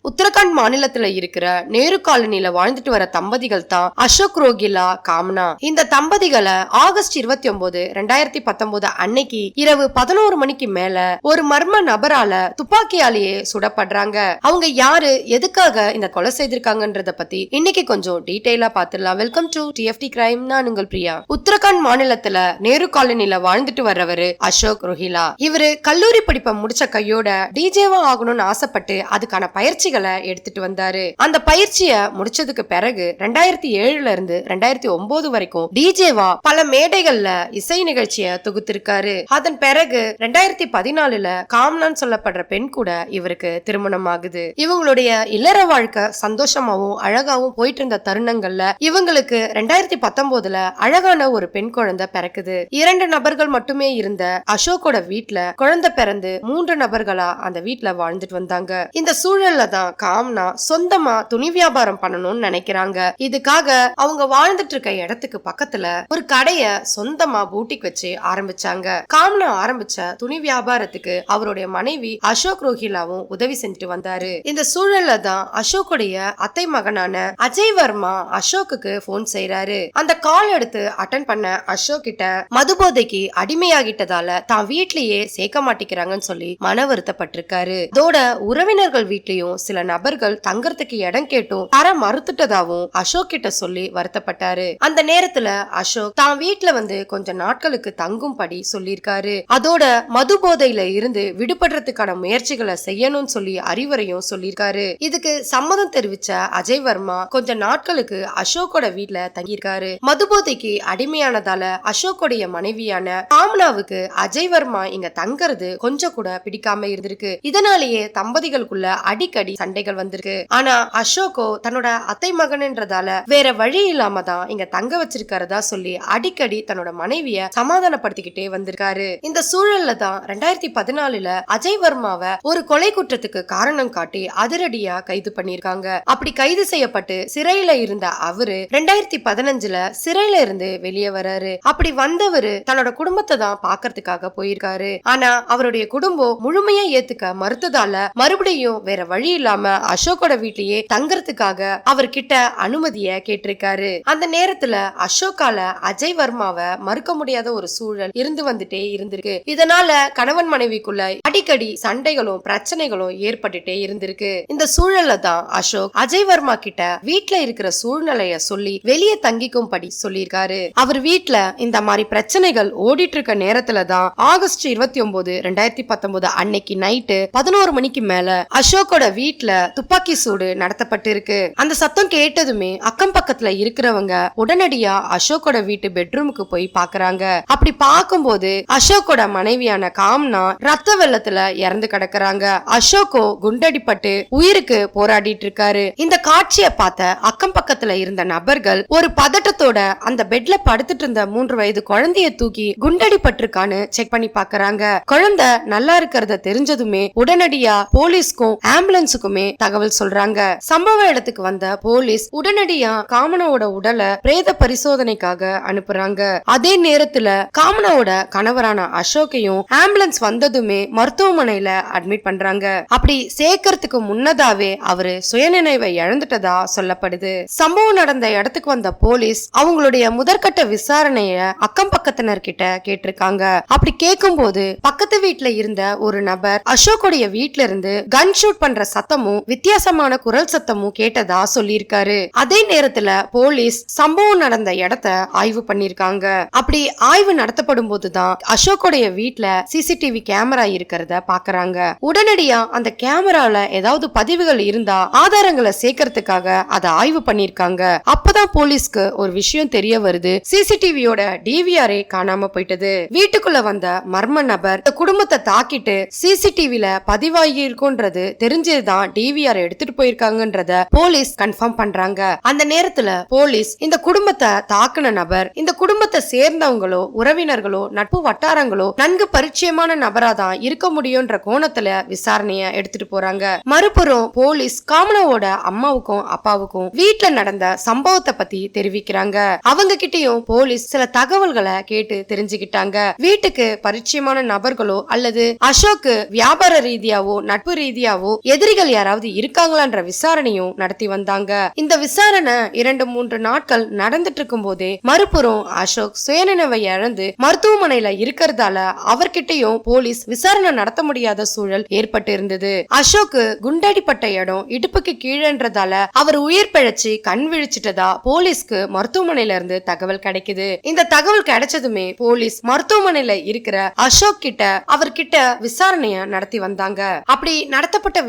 உத்தரகாண்ட் மாநிலத்துல இருக்கிற நேரு காலனில வாழ்ந்துட்டு வர தம்பதிகள் தான் அசோக் ரோகிலா காம்னா. இந்த தம்பதிகளை ஆகஸ்ட் 29, 2019 அன்னைக்கு இரவு 11 மணிக்கு மேல ஒரு மர்ம நபரால துப்பாக்கியாலேயே சுடப்படுறாங்க. அவங்க யாரு, எதுக்காக இந்த கொலை செய்திருக்காங்கன்றத பத்தி இன்னைக்கு கொஞ்சம் டீடைலா பாத்துடலாம். Welcome to DFT crime. நான் உங்கள் பிரியா. உத்தரகாண்ட் மாநிலத்துல நேரு காலனில வாழ்ந்துட்டு வர்றவரு அசோக் ரோஹிலா. இவரு கல்லூரி படிப்பை முடிச்ச கையோட டிஜேவா ஆகணும்னு ஆசைப்பட்டு அதுக்கான பயிற்சிகளை எடுத்துட்டு வந்தாரு. அந்த பயிற்சிய முடிச்சதுக்கு பிறகு 2007 இருந்து 2009 வரைக்கும் டிஜேவா பல மேடைகள்ல இசை நிகழ்ச்சிய தொகுத்திருக்காரு. அதன் பிறகு 2014 காம்னான்னு சொல்லப்படுற பெண் கூட இவருக்கு திருமணம் ஆகுது. இவங்களுடைய இல்லற வாழ்க்கை சந்தோஷமாவும் அழகாவும் போயிட்டு இருந்த தருணங்கள்ல இவங்களுக்கு 2019 அழகான ஒரு பெண் குழந்தை பிறக்குது. 2 நபர்கள் மட்டுமே இருந்த அசோக்கோட வீட்டுல குழந்தை பிறந்து 3 நபர்களா அந்த வீட்டுல வாழ்ந்துட்டு வந்தாங்க. இந்த சூழல்ல தான் காம்னா சொந்தமா துணி வியாபாரம் பண்ணணும்னு நினைக்கிறாங்க. இதுக்காக அவங்க வாழ்ந்துட்டு இருக்க இடத்துக்கு பக்கத்துல ஒரு கடைய சொந்தமா பூட்டிக் வச்சு ஆரம்பிச்சாங்க. காம்னா ஆரம்பிச்ச துணி வியாபாரத்துக்கு அவருடைய மனைவி அசோக் ரோஹிலாவும் உதவி செஞ்சுட்டு வந்தாரு. இந்த சூழல்ல தான் அசோக்குடைய அத்தை மகனான அஜய் வர்மா அசோக்குக்கு போன் செய்யறாரு. அந்த கால் எடுத்து அட்டன் பண்ண அசோக் கிட்ட மதுபோதைக்கு அடிமையாகிட்டதால தான் வீட்லயே சேர்க்க மாட்டேங்கிறாங்கன்னு சொல்லி மன வருத்தப்பட்டிருக்காரு. இதோட உறவினர்கள் வீட்லயும் சில நபர்கள் தங்கறதுக்கு இடம் கேட்டும் தர மறுத்துட்டதாவும் அசோக் கிட்ட சொல்லி வருத்தப்பட்டாரு. அந்த நேரத்துல அசோக் தான் வீட்டுல வந்து கொஞ்ச நாட்களுக்கு தங்கும்படி சொல்லிருக்காரு. அதோட மது போதையில இருந்து விடுபடுறதுக்கான முயற்சிகளை செய்யணும்னு சொல்லி அறிவுரையும் சொல்லிருக்காரு. இதுக்கு சம்மதம் தெரிவிச்ச அஜய் வர்மா கொஞ்ச நாட்களுக்கு அசோக்கோட வீட்டுல தங்கியிருக்காரு. மது போதைக்கு அடிமையானதால அசோக்குடைய மனைவியான காம்னாவுக்கு அஜய் வர்மா இங்க தங்கறது கொஞ்சம் கூட பிடிக்காம இருந்திருக்கு. இதனாலேயே தம்பதிகளுக்குள்ள அடிக்கடி சண்டைகள் வந்திருக்கு. ஆனா அசோகோ தன்னோட அத்தை மகன்ன்றதால வேற வழி இல்லாம தான் இங்க தங்க வச்சிருக்கிறதா சொல்லி அடிக்கடி தன்னோட மனைவிய சமாதானப்படுத்திக்கிட்டே வந்திருக்காரு. இந்த சூழல்ல தான் 2014 அஜய் வர்மாவை ஒரு கொலை குற்றத்துக்கு காரணம் காட்டி அதிரடியா கைது பண்ணிருக்காங்க. அப்படி கைது செய்யப்பட்டு சிறையில இருந்த அவரு 2015 சிறையில இருந்து வெளியே வராரு. அப்படி வந்தவரு தன்னோட குடும்பத்தை தான் பாக்கிறதுக்காக போயிருக்காரு. ஆனா அவருடைய குடும்பம் முழுமையா ஏத்துக்க மறுத்ததால மறுபடியும் வேற வழி இல்லாம அசோக்கோட வீட்லயே தங்கறதுக்காக அவர்கிட்ட அனுமதிய கேட்டிருக்காரு. அந்த நேரத்துல அசோக்கால அஜய் வர்மாவை மறுக்க முடியாத ஒரு சூழல் இருந்து வந்துட்டே இருந்திருக்கு. இதனால கணவன் மனைவிக்குள்ள அடிக்கடி சண்டைகளும் பிரச்சனைகளும் ஏற்பட்டுட்டே இருந்திருக்கு. இந்த சூழல்ல தான் அசோக் அஜய் வர்மா கிட்ட வீட்ல இருக்கிற சூழ்நிலைய சொல்லி வெளியே தங்கிக்கும்படி சொல்லியிருக்காரு. அவர் வீட்ல இந்த மாதிரி பிரச்சனைகள் ஓடிட்டு இருக்க நேரத்துல தான் ஆகஸ்ட் 29, 2019 அன்னைக்கு நைட்டு 11 மணிக்கு மேல அசோக்கோட வீட்ல துப்பாக்கி சூடு நடத்தப்பட்டு இருக்கு. அந்த சத்தம் கேட்டதுமே அக்கம் பக்கத்துல இருக்கிறவங்க உடனடியா அசோக்கோட வீட்டு பெட்ரூமுக்கு போய் பாக்குறாங்க. அப்படி பார்க்கும்போது அசோக்கோட மனைவியான காம்னா ரத்த வெள்ளத்துல இறந்து கிடக்குறாங்க. அசோக்கோ குண்டடிப்பட்டு உயிருக்கு போராடிட்டு இருக்காரு. இந்த காட்சியை பார்த்த அக்கம் பக்கத்துல இருந்த நபர்கள் ஒரு பதட்டத்தோட அந்த பெட்ல படுத்துட்டு இருந்த 3 வயது குழந்தைய தூக்கி குண்டடிப்பட்டிருக்கான்னு செக் பண்ணி பாக்குறாங்க. குழந்தை நல்லா இருக்கிறத தெரிஞ்சதுமே உடனடியா போலீஸ்க்கும் ஆம்புலன்ஸுக்குமே தகவல் சொல்றாங்க. சம்பவ இடத்துக்கு வந்த போலீஸ் உடனடியா காமனாவோட உடலை பிரேத பரிசோதனைக்காக அனுப்புறாங்க. அதே நேரத்துல காமனாவோட கணவரான அசோக்கையும் ஆம்புலன்ஸ் வந்ததுமே மருத்துவமனையில அட்மிட் பண்றாங்க. அப்படி சேர்க்கறதுக்கு முன்னதாவே அவரு சுயநினைவை இழந்துட்டதா சொல்லப்படுது. சம்பவம் நடந்த இடத்துக்கு வந்த போலீஸ் அவங்களுடைய முதற்கட்ட விசாரணைய அக்கம் பக்கத்தினர் கிட்ட கேட்டிருக்காங்க. அப்படி கேட்கும் போது பக்கத்து வீட்டுல இருந்த ஒரு நபர் அசோக்குடைய வீட்டுல இருந்து கன் ஷூட் பண்ற சத்தமும் வித்தியாசமான குரல் சத்தமும் கேட்டதா சொல்லியிருக்காரு. அதே நேரத்துல போலீஸ் சம்பவம் நடந்த இடத்தை ஆய்வு பண்ணிருக்காங்க. அப்படி ஆய்வு நடத்தப்படும் போதுதான் அசோக்குடைய வீட்டுல சிசிடிவி கேமரா இருக்கிறத பாக்குறாங்க. உடனடியா அந்த கேமரால ஏதாவது பதிவுகள் இருந்தா ஆதாரங்களை சேர்க்கறதுக்காக அதை ஆய்வு பண்ணிருக்காங்க. அப்பதான் போலீஸ்க்கு ஒரு விஷயம் தெரிய வருது. சிசிடிவியோட டிவிஆரே காணாம போயிட்டது. வீட்டுக்குள்ள வந்த மர்ம நபர் குடும்பத்தை தாக்கிட்டு சிசிடிவில பதிவாகி இருக்கும்ன்றது தெரிஞ்சதுதான் டிவிஆர் எடுத்துட்டு போயிருக்காங்கன்றத போலீஸ் கன்ஃபார்ம் பண்றாங்க. அந்த நேரத்துல போலீஸ் இந்த குடும்பத்தை தாக்குன நபர் இந்த குடும்பத்தை சேர்ந்தவங்களோ உறவினர்களோ நட்பு வட்டாரங்களோ நன்கு பரிச்சயமான நபரா தான் இருக்க முடியும்ன்ற கோணத்துல விசாரணைய எடுத்துட்டு போறாங்க. மறுபுறம் போலீஸ் காமனாவோட அம்மாவுக்கும் அப்பாவுக்கும் வீட்டுல நடந்த சம்பவத்தை பத்தி தெரிவிக்கிறாங்க. அவங்க கிட்டயும் போலீஸ் சில தகவல்களை கேட்டு தெரிஞ்சுக்கிட்டாங்க. வீட்டுக்கு பரிச்சயமான நபர்களோ அல்லது அசோக் வியாபார ரீதியாவோ நட்பு ரீதியாவோ எதிரிகள் யாராவது இருக்காங்களான்ற விசாரணையும் நடத்தி வந்தாங்க. இந்த விசாரணை 2-3 நாட்கள் நடந்துட்டு இருக்கும் போதே மறுபுறம் அசோக் சுயநினைவை இழந்து மருத்துவமனையில இருக்கிறதால அவர்கிட்டயும் போலீஸ் விசாரணை நடத்த முடியாத சூழல் ஏற்பட்டு இருந்தது. அசோக்கு குண்டடிப்பட்ட இடம் இடுப்புக்கு கீழன்றதால அவர் உயிர் பிழைச்சு கண் விழிச்சிட்டதா போலீஸ்க்கு மருத்துவமனையில இருந்து தகவல் கிடைக்குது. இந்த தகவல் கிடைச்சதுமே போலீஸ் மருத்துவமனையில இருக்கிற அசோக் கிட்ட அவர்கிட்ட விசாரணைய நடத்தி வந்தாங்க. அப்படி நடத்தப்பட்ட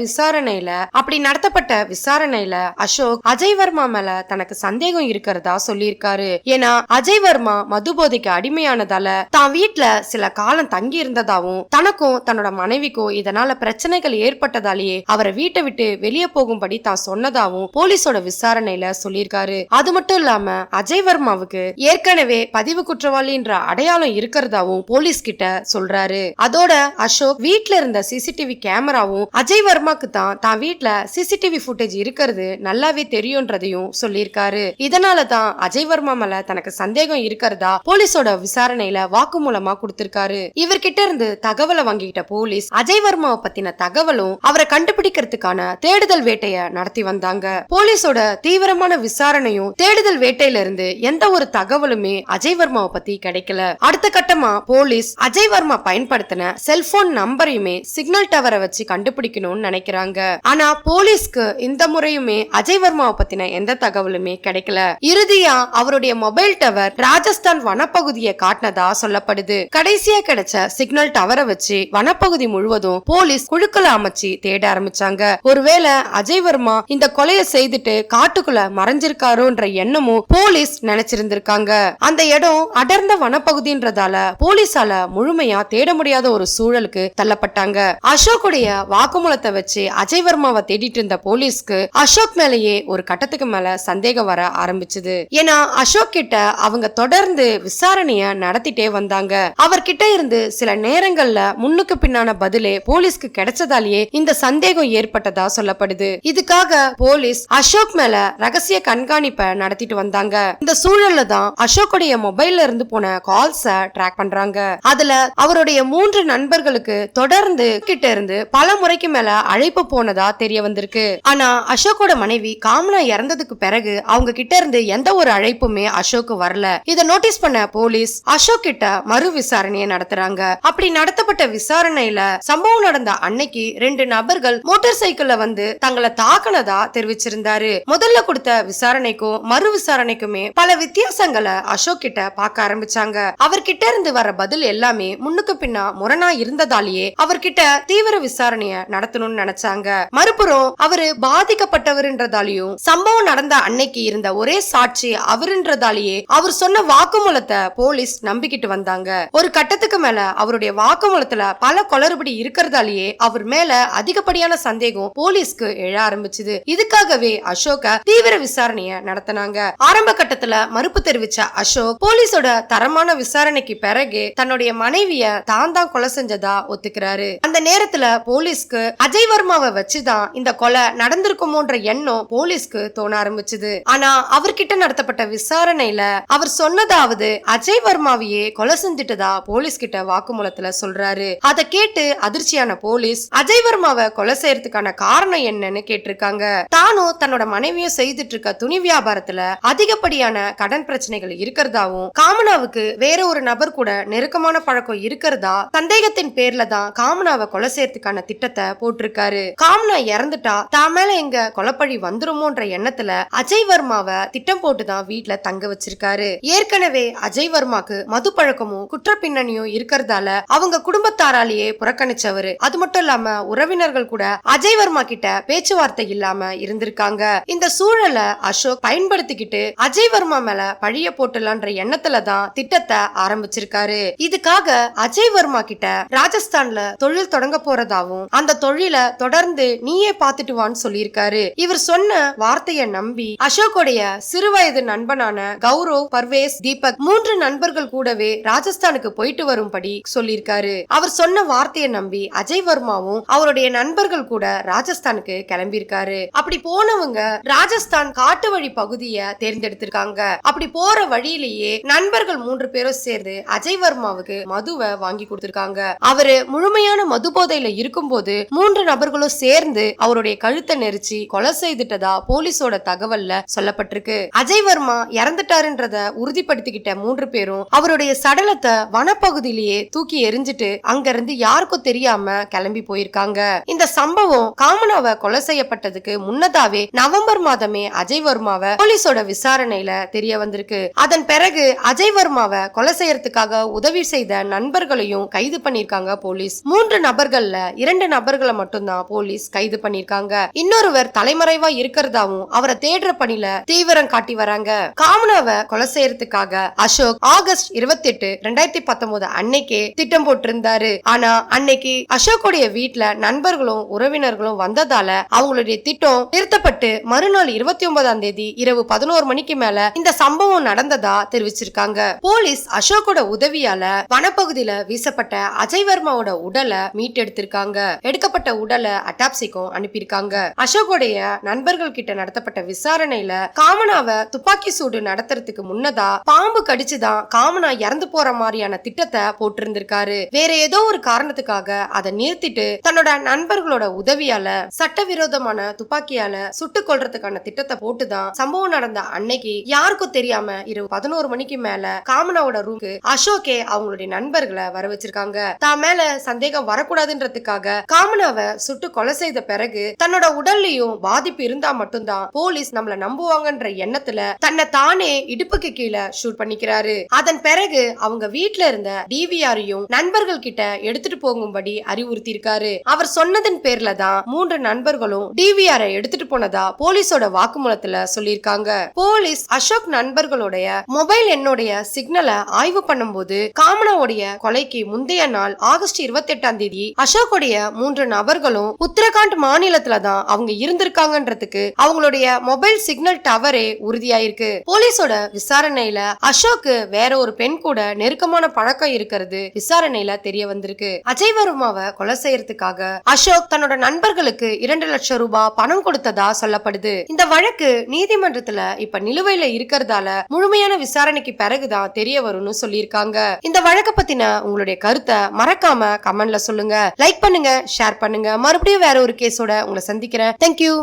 விசாரணையில அசோக் அஜய் வர்மா மேல தனக்கு சந்தேகம் இருக்கிறதா சொல்லியிருக்காரு. ஏன்னா அஜய் வர்மா மது போதைக்கு அடிமையானதால தான் வீட்டுல சில காலம் தங்கி இருந்ததாவும் தனக்கும் தன்னோட மனைவிக்கும் இதனால பிரச்சனைகள் ஏற்பட்டதாலேயே அவரை வீட்டை விட்டு வெளியே போகும்படி தான் சொன்னதாவும் போலீஸோட விசாரணையில சொல்லியிருக்காரு. அது மட்டும் இல்லாம அஜய் வர்மாவுக்கு ஏற்கனவே பதிவு குற்றவாளின்ற அடையாளம் இருக்கிறதாவும் போலீஸ் கிட்ட சொல்றாரு. அதோட அசோக் வீட்ல இருந்த சிசிடிவி கேமராவும் அஜய் வர்மாக்கு தான் வீட்ல சிசிடிவி ஃபுட்டேஜ் இருக்கிறது நல்லாவே தெரியும்ன்றதையும் சொல்லியிருக்காரு. இதனாலதான் அஜய் வர்மா மேல தனக்கு சந்தேகம் இருக்கிறதா போலீஸோட விசாரணையில வாக்குமூலமா கொடுத்திருக்காரு. இவர்கிட்ட இருந்து தகவலை வாங்கிட்ட போலீஸ் அஜய் வர்மாவை பத்தின தகவலும் அவரை கண்டுபிடிக்கிறதுக்கான தேடுதல் வேட்டைய நடத்தி வந்தாங்க. போலீஸோட தீவிரமான விசாரணையும் தேடுதல் வேட்டையில இருந்து எந்த ஒரு தகவலுமே அஜய் வர்மாவை பத்தி கிடைக்கல. அடுத்த கட்டமா போலீஸ் அஜய் வர்மா பயன்படுத்தின செல்போன் நம்பரையுமே சிக்னல் டவரை வச்சு கண்டுபிடிக்கணும்னு நினைக்கிறாங்க. ஆனா போலீஸ்க்கு இந்த முறையுமே அஜய் வர்மாவை பத்தின எந்த தகவலுமே கிடைக்கல. இறுதியா அவருடைய மொபைல் டவர் ராஜஸ்தான் வனப்பகுதியை காட்டினதா சொல்லப்படுது. கடைசியா கிடைச்ச சிக்னல் டவரை வச்சு வனப்பகுதி முழுவதும் போலீஸ் குழுக்களை அமைச்சு தேட ஆரம்பிச்சாங்க. ஒருவேளை அஜய் வர்மா இந்த கொலையை செய்துட்டு காட்டுக்குள்ள மறைஞ்சிருக்காரோன்ற எண்ணமும் போலீஸ் நினைச்சிருந்திருக்காங்க. அந்த இடம் அடர்ந்த வனப்பகுதின்றதால போலீஸால முழுமையா தேட முடியாத ஒரு சூழலுக்கு தள்ளப்பட்டாங்க. அசோக்குடைய வாக்குமூலத்தை வச்சு அஜய் வர்மாவை தேடிட்டு இருந்த போலீஸ்க்கு அசோக் மேலேயே ஒரு கட்டத்துக்கு மேல சந்தேகம் வர ஆரம்பிச்சது. ஏன்னா அசோக் கிட்ட அவங்க தொடர்ந்து விசாரணைய நடத்திட்டே வந்தாங்க. அவர்கிட்ட இருந்து சில நேரங்கள்ல முன்னுக்கு பின்னான பதிலே போலீஸ்க்கு கிடைச்சதாலேயே இந்த சந்தேகம் ஏற்பட்டதா சொல்லப்படுது. இதுக்காக போலீஸ் அசோக் மேல ரகசிய கண்காணிப்பை நடத்திட்டு வந்தாங்க. இந்த சூழல்ல தான் அசோக்குடைய மொபைல்ல இருந்து போன கால்ஸ ட்ராக் பண்றாங்க. அதுல அவருடைய 3 நண்பர்களுக்கு தொடர்ந்து கிட்ட இருந்து பல முறைக்கு மேல அழைப்பு போனதா தெரிய வந்திருக்கு. ஆனா அசோக்கோட மனைவி காமனா இறந்ததுக்கு பிறகு அவங்க கிட்ட இருந்து எந்த ஒரு அழைப்புமே அசோக்கு வரல. இத நோட்டீஸ் பண்ண போலீஸ் அசோக் கிட்ட மறு விசாரணையை நடத்துறாங்க. அப்படி நடத்தப்பட்ட விசாரணையில சம்பவம் நடந்த அன்னைக்கு 2 நபர்கள் மோட்டார் சைக்கிள்ல வந்து தங்களை தாக்குனதா தெரிவிச்சிருந்தாரு. முதல்ல கொடுத்த விசாரணைக்கும் மறு விசாரணைக்குமே பல வித்தியாசங்களை அசோக் கிட்ட பார்க்க ஆரம்பிச்சாங்க. அவர்கிட்ட இருந்து வர பதில் எல்லாமே முன்னுக்கு பின்னா முரணா இருந்ததாலேயே அவர்கிட்ட தீவிர விசாரணைய நடத்தணும்னு நினைச்சாங்க. மறுபுறம் அவரு பாதிக்கப்பட்டவர்ன்றதாலேயும் சம்பவம் நடந்த அன்னைக்கு இருந்த ஒரே சாட்சி அவருன்றதாலேயே அவர் சொன்ன வாக்குமூலத்தை போலீஸ் நம்பிக்கிட்டு வந்தாங்க. ஒரு கட்டத்துக்கு மேல அவருடைய வாக்குமூலத்துல பல குளறுபடி இருக்கிறதாலேயே அவர் மேல அதிகப்படியான சந்தேகம் போலீஸ்க்கு எழ ஆரம்பிச்சது. இதுக்காகவே அசோக தீவிர விசாரணைய நடத்தினாங்க. ஆரம்ப கட்டத்துல மறுப்பு தெரிவிச்ச அசோக் போலீஸோட தரமான விசாரணைக்கு பிறகு தன்னுடைய மனைவிய தான் கொலை செஞ்சதா ஒத்துக்கிறாரு. அந்த நேரத்துல போலீஸ்க்கு அஜய் வர்மாவை வச்சுதான் இந்த கொலை நடந்திருக்குமோன்ற எண்ணம் போலீஸ்க்கு தோண ஆரம்பிச்சது. ஆனா அவர்கிட்ட நடத்தப்பட்ட விசாரணையில அவர் சொன்னதாவது அஜய் வர்மாவையே கொலை செஞ்சுட்டதா போலீஸ் கிட்ட வாக்குமூலத்துல சொல்றாரு. அதை கேட்டு அதிர்ச்சியான போலீஸ் அஜய் வர்மாவை கொலை செய்யறதுக்கான காரணம் என்னன்னு கேட்டிருக்காங்க. தானும் தன்னோட மனைவியும் செய்துட்டு இருக்க துணி வியாபாரத்துல அதிகப்படியான கடன் பிரச்சனைகள் இருக்கிறதாவும் காமனாவுக்கு வேற ஒரு நபர் கூட நெருக்கமான பழக்கம் இருக்கிறதா சந்தேகத்தின் பேர்ல தான் காமனாவை கொலை செய்யறதுக்கான திட்டத்தை போட்டிருக்காரு. காமனா இறந்துட்டா தான் மேல எங்க கொலைப்பழி வந்துருமோன்ற எண்ணத்துல அஜய் வர்மாவை திட்டம் போட்டுதான் வீட்டுல தங்க வச்சிருக்காரு. ஏற்கனவே அஜய் வர்மாக்கு மது பழக்கமும் குற்ற பின்னணியும் இருக்கிறதால அவங்க குடும்பத்தாராலேயே புறக்கணிச்சவரு. அது மட்டும் இல்லாம உறவினர்கள் கூட அஜய் வர்மா கிட்ட பேச்சுவார்த்தை இல்லாம இருந்திருக்காங்க. இந்த சூழலை அசோக் பயன்படுத்திக்கிட்டு அஜய் வர்மா மேல பழிய போட்டலான்ற எண்ணத்துல தான் திட்டத்தை ஆரம்பிச்சிருக்காரு. இதுக்காக அஜய் வர்மா கிட்ட ராஜஸ்தான்ல தொழில் தொடங்க போறதாவும் அந்த தொழில தொடர்ந்து நீயே பாத்துட்டு வான்னு சொல்லியிருக்காரு. இவர் சொன்ன வார்த்தைய நம்பி அசோக்குடைய சிறுவயது நண்பனான கௌரவ், பர்வேஸ், தீபக் 3 நண்பர்கள் கூடவே ராஜஸ்தானுக்கு போயிட்டு வரும்படி சொல்லியிருக்காரு. அவர் சொன்ன வார்த்தையை நம்பி அஜய் வர்மாவும் அவருடைய நண்பர்கள் கூட ராஜஸ்தானுக்கு கிளம்பியிருக்காரு. அப்படி போனவங்க ராஜஸ்தான் காட்டு வழி பகுதியை தேர்ந்தெடுத்திருக்காங்க. அப்படி போற வழியிலேயே நண்பர்கள் 3 பேரும் சேர்ந்து அஜய் வர்மாவுக்கு மதுவை வாங்கி கொடுத்திருக்காங்க. அவரு முழுமையான மது போதையில இருக்கும் போது 3 நபர்களும் சேர்ந்து சேர்ந்து அவருடைய கழுத்தை நெரிச்சு கொலை செய்துட்டதா போலீஸோட தகவல்ல சொல்லப்பட்டிருக்கு. அஜய் வர்மா இறந்துட்டாருன்றத உறுதிப்படுத்திக்கிட்ட 3 பேரும் அவருடைய சடலத்தை வனப்பகுதியிலேயே தூக்கி எரிஞ்சிட்டு அங்க இருந்து யாருக்கும் தெரியாம கிளம்பி போயிருக்காங்க. இந்த சம்பவம் காமனாவை கொலை செய்யப்பட்டதுக்கு முன்னதாவே நவம்பர் மாதமே அஜய் வர்மாவை போலீஸோட விசாரணையில தெரிய வந்திருக்கு. அதன் பிறகு அஜய் வர்மாவை கொலை செய்யறதுக்காக உதவி செய்த நண்பர்களையும் கைது பண்ணிருக்காங்க போலீஸ். 3 நபர்கள்ல 2 நபர்களை மட்டும்தான் போலீஸ் கைது பண்ணிருக்காங்க. இன்னொருவர் தலைமறைவா இருக்கிறதாவும் அவரை தேடுற பணியில தீவிரம் காட்டி வராங்க. காமனாவை கொலை செய்யறதுக்காக அசோக் ஆகஸ்ட் 28, 2019 அன்னைக்கே திட்டம் போட்டிருந்தாரு. ஆனா அன்னைக்கு அசோக்குடைய வீட்டுல நண்பர்களும் உறவினர்களும் வந்ததால அவங்களுடைய திட்டம் நிறுத்தப்பட்டு மறுநாள் 29ஆம் தேதி இரவு 11 மணிக்கு மேல இந்த சம்பவம் நடந்ததா தெரிவிச்சிருக்காங்க. போலீஸ் அசோக்கோட உதவியால வனப்பகுதியில வீசப்பட்ட அஜய் வர்மாவோட உடலை மீட்டெடுத்திருக்காங்க. எடுக்கப்பட்ட உடலை அட்டாப்சிக்கும் அனுப்பியிருக்காங்க. அசோக்குடைய நண்பர்கள் கிட்ட நடத்தப்பட்ட விசாரணையில காமனாவை துப்பாக்கி சூடு நடத்துறதுக்கு முன்னதா பாம்பு கடிச்சுதான் காமனா இறந்து போற மாதிரியான திட்டத்தை போட்டிருந்திருக்காரு. வேற ஏதோ ஒரு காரணத்துக்காக அதை நிறுத்திட்டு தன்னோட நண்பர்களோட உதவியால சட்டவிரோதமான துப்பாக்கியால சுட்டுக் கொள்றதுக்கான திட்டத்தை போட்டுதான் சம்பவம் நடந்த அன்னைக்கு யாருக்கும் தெரியாம இரவு 11 மணிக்கு மேல காமனாவோட ரூமுக்கு அசோக்கே அவங்களுடைய நண்பர்களை வர வச்சிருக்காங்க. தான் மேல சந்தேகம் வரக்கூடாதுன்றதுக்காக காமனாவை சுட்டு கொலை செய்த பிறகு தன்னோட உடல்லையும் பாதிப்பு இருந்தா மட்டும்தான் போலீஸ் நம்மள நம்புவாங்கன்ற எண்ணத்துல தன்னை தானே இடுப்புக்கு கீழே ஷூட் பண்ணிக்கிறாரு. அதன் பிறகு அவங்க வீட்டுல இருந்த டிவிஆரையும் நண்பர்கள் கிட்ட எடுத்துட்டு போகும்படி அறிவுறுத்தி இருக்காரு. அவர் சொன்னதன் பேர்ல தான் 3 நண்பர்களும் டிவிஆரை எடுத்துட்டு போனதா போலீஸோட வாக்குமூலத்துல சொல்லியிருக்காங்க. போலீஸ் அசோக் நண்பர்களுடைய மொபைல் எண்ணுடைய சிக்னலை ஆய்வு பண்ணும்போது காமனாவுடைய கொலைக்கு முந்தைய நாள் ஆகஸ்ட் 28ஆம் தேதி அசோக்குடைய 3 நபர்களும் உத்தரகாண்ட் மாநிலத்துல தான் அவங்க இருந்திருக்காங்கன்றதுக்கு அவங்களுடைய மொபைல் சிக்னல் டவரே உறுதியாயிருக்கு. போலீஸோட விசாரணையில அசோக்கு வேற ஒரு பெண் கூட நெருக்கமான பழக்கம் இருக்கிறது விசாரணையில தெரிய வந்திருக்கு. அஜய் வர்மாவை கொலை செய்யறதுக்காக அசோக் தன்னோட நண்பர்களுக்கு 2 லட்சம் ரூபாய் பணம் கொடுத்ததா சொல்லப்படுது. இந்த வழக்கு நீதிமன்றத்துல இப்ப நிலுவையில இருக்கிறதால முழுமையான விசாரணைக்கு பிறகுதான் தெரிய வரும்னு சொல்லியிருக்காங்க. இந்த வழக்க பத்தின உங்களுடைய கருத்தை மறக்காம கமெண்ட்ல சொல்லுங்க. லைக் பண்ணுங்க, ஷேர் பண்ணுங்க. மறுபடியும் வேற ஒரு கேஸோட உங்களை சந்திக்கிறேன். தேங்க்யூ.